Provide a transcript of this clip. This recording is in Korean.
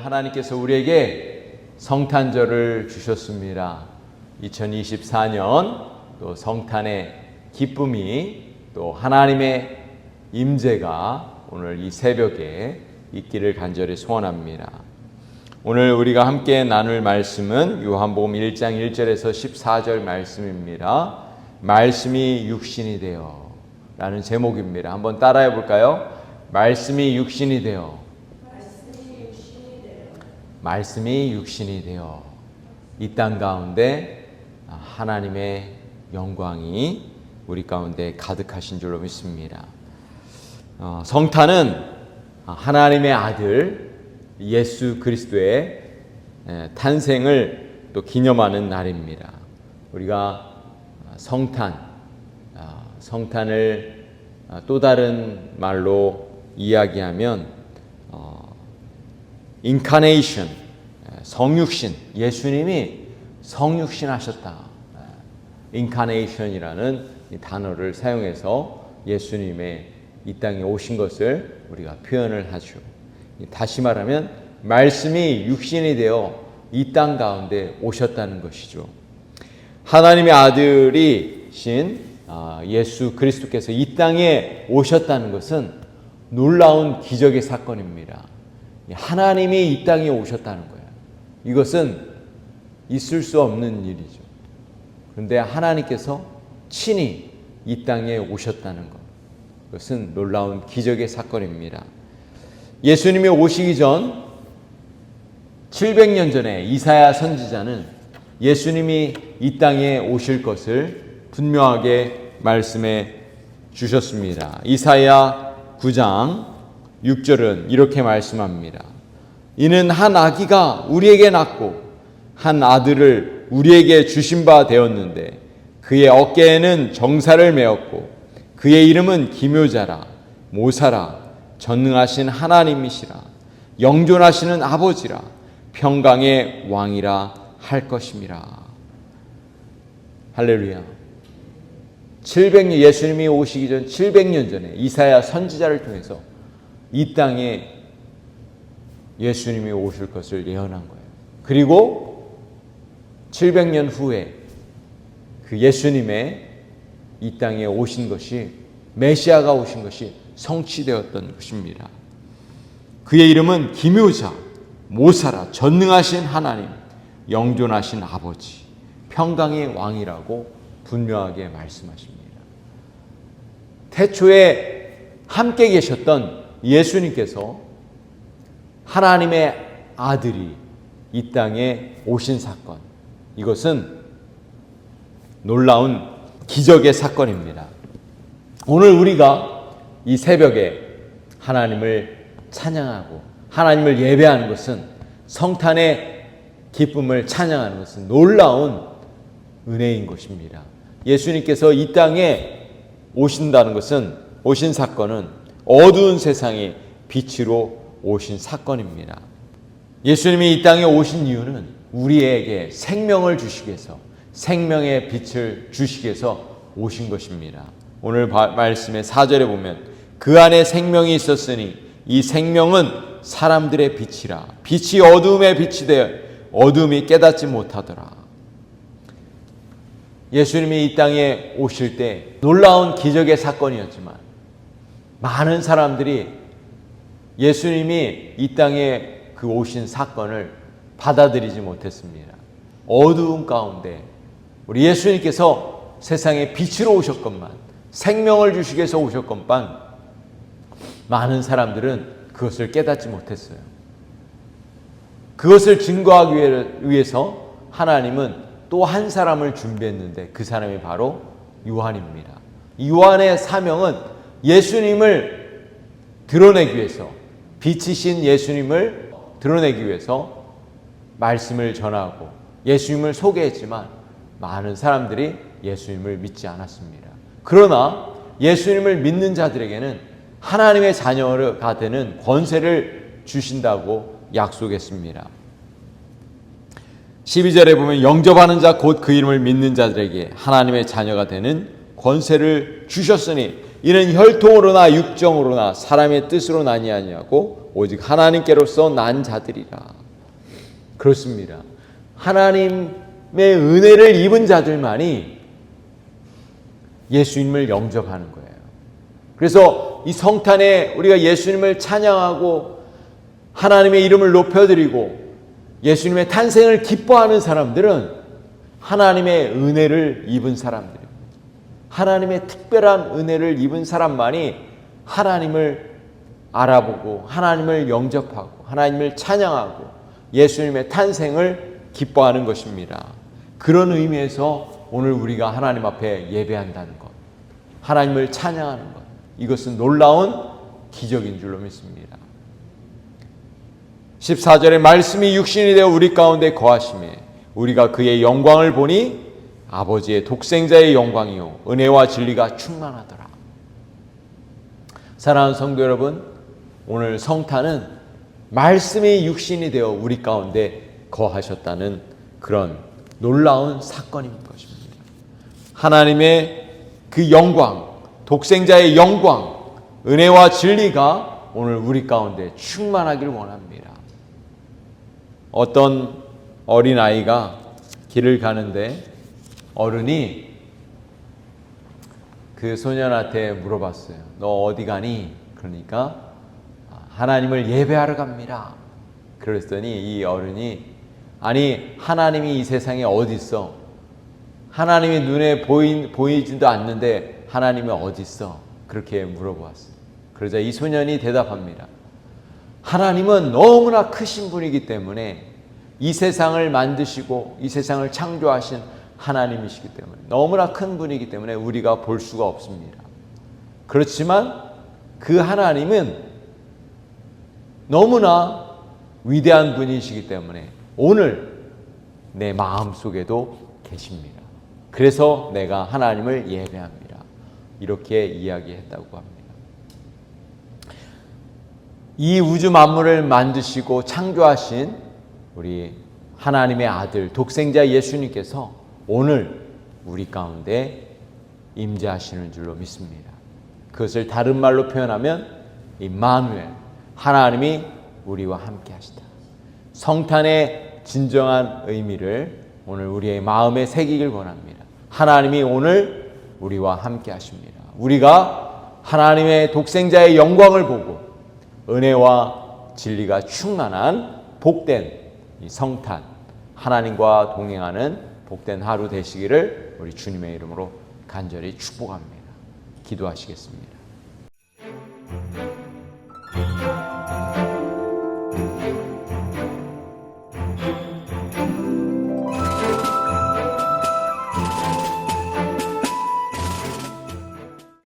하나님께서 우리에게 성탄절을 주셨습니다. 2024년 또 성탄의 기쁨이 또 하나님의 임재가 오늘 이 새벽에 있기를 간절히 소원합니다. 오늘 우리가 함께 나눌 말씀은 요한복음 1장 1절에서 14절 말씀입니다. 말씀이 육신이 되어 라는 제목입니다. 한번 따라해 볼까요? 말씀이 육신이 되어. 말씀이 육신이 되어 이 땅 가운데 하나님의 영광이 우리 가운데 가득하신 줄로 믿습니다. 성탄은 하나님의 아들 예수 그리스도의 탄생을 또 기념하는 날입니다. 우리가 성탄을 또 다른 말로 이야기하면 인카네이션, 성육신, 예수님이 성육신 하셨다. 인카네이션이라는 이 단어를 사용해서 예수님의 이 땅에 오신 것을 우리가 표현을 하죠. 다시 말하면 말씀이 육신이 되어 이 땅 가운데 오셨다는 것이죠. 하나님의 아들이신 예수 그리스도께서 이 땅에 오셨다는 것은 놀라운 기적의 사건입니다. 하나님이 이 땅에 오셨다는 거예요. 이것은 있을 수 없는 일이죠. 그런데 하나님께서 친히 이 땅에 오셨다는 것, 그것은 놀라운 기적의 사건입니다. 예수님이 오시기 전 700년 전에 이사야 선지자는 예수님이 이 땅에 오실 것을 분명하게 말씀해 주셨습니다. 이사야 9장 6절은 이렇게 말씀합니다. 이는 한 아기가 우리에게 낳고 한 아들을 우리에게 주신 바 되었는데 그의 어깨에는 정사를 메었고 그의 이름은 기묘자라 모사라 전능하신 하나님이시라 영존하시는 아버지라 평강의 왕이라 할 것임이라. 할렐루야. 예수님이 오시기 전 700년 전에 이사야 선지자를 통해서 이 땅에 예수님이 오실 것을 예언한 거예요. 그리고 700년 후에 그 예수님의 이 땅에 오신 것이, 메시아가 오신 것이 성취되었던 것입니다. 그의 이름은 기묘자, 모사라, 전능하신 하나님, 영존하신 아버지, 평강의 왕이라고 분명하게 말씀하십니다. 태초에 함께 계셨던 예수님께서 하나님의 아들이 이 땅에 오신 사건, 이것은 놀라운 기적의 사건입니다. 오늘 우리가 이 새벽에 하나님을 찬양하고 하나님을 예배하는 것은, 성탄의 기쁨을 찬양하는 것은 놀라운 은혜인 것입니다. 예수님께서 이 땅에 오신다는 것은, 오신 사건은 어두운 세상에 빛으로 오신 사건입니다. 예수님이 이 땅에 오신 이유는 우리에게 생명을 주시기 위해서, 생명의 빛을 주시기 위해서 오신 것입니다. 오늘 말씀의 4절에 보면 그 안에 생명이 있었으니 이 생명은 사람들의 빛이라. 빛이 어두움에 빛이 되어 어두움이 깨닫지 못하더라. 예수님이 이 땅에 오실 때 놀라운 기적의 사건이었지만 많은 사람들이 예수님이 이 땅에 그 오신 사건을 받아들이지 못했습니다. 어두운 가운데 우리 예수님께서 세상에 빛으로 오셨건만, 생명을 주시기 위해서 오셨건만 많은 사람들은 그것을 깨닫지 못했어요. 그것을 증거하기 위해서 하나님은 또 한 사람을 준비했는데 그 사람이 바로 요한입니다. 요한의 사명은 예수님을 드러내기 위해서, 빛이신 예수님을 드러내기 위해서 말씀을 전하고 예수님을 소개했지만 많은 사람들이 예수님을 믿지 않았습니다. 그러나 예수님을 믿는 자들에게는 하나님의 자녀가 되는 권세를 주신다고 약속했습니다. 12절에 보면 영접하는 자 곧 그 이름을 믿는 자들에게 하나님의 자녀가 되는 권세를 주셨으니 이는 혈통으로나 육정으로나 사람의 뜻으로 나니 아니하고 오직 하나님께로서 난 자들이라. 그렇습니다. 하나님의 은혜를 입은 자들만이 예수님을 영접하는 거예요. 그래서 이 성탄에 우리가 예수님을 찬양하고 하나님의 이름을 높여드리고 예수님의 탄생을 기뻐하는 사람들은 하나님의 은혜를 입은 사람들입니다. 하나님의 특별한 은혜를 입은 사람만이 하나님을 알아보고 하나님을 영접하고 하나님을 찬양하고 예수님의 탄생을 기뻐하는 것입니다. 그런 의미에서 오늘 우리가 하나님 앞에 예배한다는 것, 하나님을 찬양하는 것, 이것은 놀라운 기적인 줄로 믿습니다. 14절에 말씀이 육신이 되어 우리 가운데 거하심에 우리가 그의 영광을 보니 아버지의 독생자의 영광이요 은혜와 진리가 충만하더라. 사랑하는 성도 여러분, 오늘 성탄은 말씀이 육신이 되어 우리 가운데 거하셨다는 그런 놀라운 사건인 것입니다. 하나님의 그 영광, 독생자의 영광, 은혜와 진리가 오늘 우리 가운데 충만하길 원합니다. 어떤 어린아이가 길을 가는데 어른이 그 소년한테 물어봤어요. 너 어디 가니? 그러니까 하나님을 예배하러 갑니다. 그랬더니 이 어른이 아니 하나님이 이 세상에 어디 있어? 하나님이 눈에 보이지도 않는데 하나님이 어디 있어? 그렇게 물어보았어요. 그러자 이 소년이 대답합니다. 하나님은 너무나 크신 분이기 때문에 이 세상을 만드시고 이 세상을 창조하신 하나님이시기 때문에 너무나 큰 분이기 때문에 우리가 볼 수가 없습니다. 그렇지만 그 하나님은 너무나 위대한 분이시기 때문에 오늘 내 마음속에도 계십니다. 그래서 내가 하나님을 예배합니다. 이렇게 이야기했다고 합니다. 이 우주 만물을 만드시고 창조하신 우리 하나님의 아들 독생자 예수님께서 오늘 우리 가운데 임재하시는 줄로 믿습니다. 그것을 다른 말로 표현하면 임마누엘, 하나님이 우리와 함께 하시다. 성탄의 진정한 의미를 오늘 우리의 마음에 새기길 원합니다. 하나님이 오늘 우리와 함께 하십니다. 우리가 하나님의 독생자의 영광을 보고 은혜와 진리가 충만한 복된 이 성탄, 하나님과 동행하는 복된 하루 되시기를 우리 주님의 이름으로 간절히 축복합니다. 기도하시겠습니다.